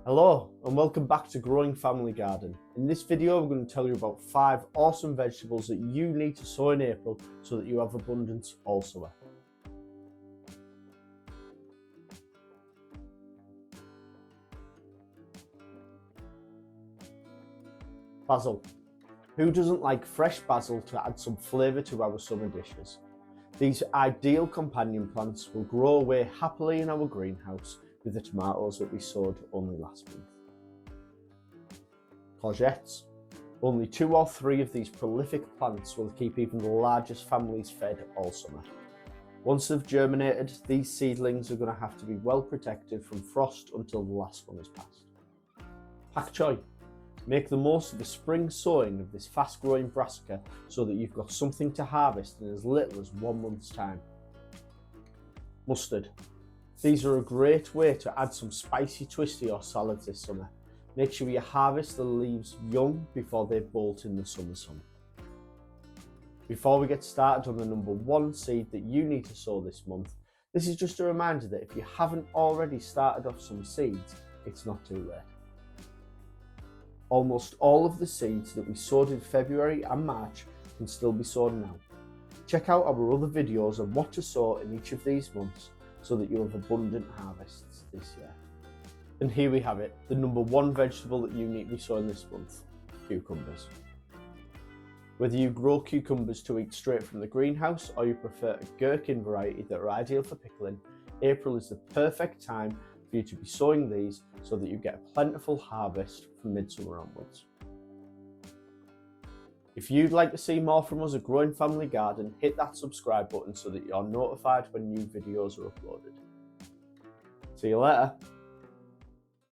Hello and welcome back to Growing Family Garden. In this video we're going to tell you about 5 awesome vegetables that you need to sow in April so that you have abundance all summer. Basil. Who doesn't like fresh basil to add some flavour to our summer dishes? These ideal companion plants will grow away happily in our greenhouse with the tomatoes that we sowed only last month. Courgettes. Only 2 or 3 of these prolific plants will keep even the largest families fed all summer. Once they've germinated, these seedlings are going to have to be well protected from frost until the last one is passed. Pak Choi. Make the most of the spring sowing of this fast growing brassica so that you've got something to harvest in as little as 1 month's time. Mustard. These are a great way to add some spicy twist to your salads this summer. Make sure you harvest the leaves young before they bolt in the summer sun. Before we get started on the number 1 seed that you need to sow this month, this is just a reminder that if you haven't already started off some seeds, it's not too late. Almost all of the seeds that we sowed in February and March can still be sown now. Check out our other videos on what to sow in each of these months so that you have abundant harvests this year. And here we have it, the number 1 vegetable that you need to be sowing this month, cucumbers. Whether you grow cucumbers to eat straight from the greenhouse or you prefer a gherkin variety that are ideal for pickling, April is the perfect time for you to be sowing these so that you get a plentiful harvest from midsummer onwards. If you'd like to see more from us at Growing Family Garden, hit that subscribe button so that you're notified when new videos are uploaded. See you later.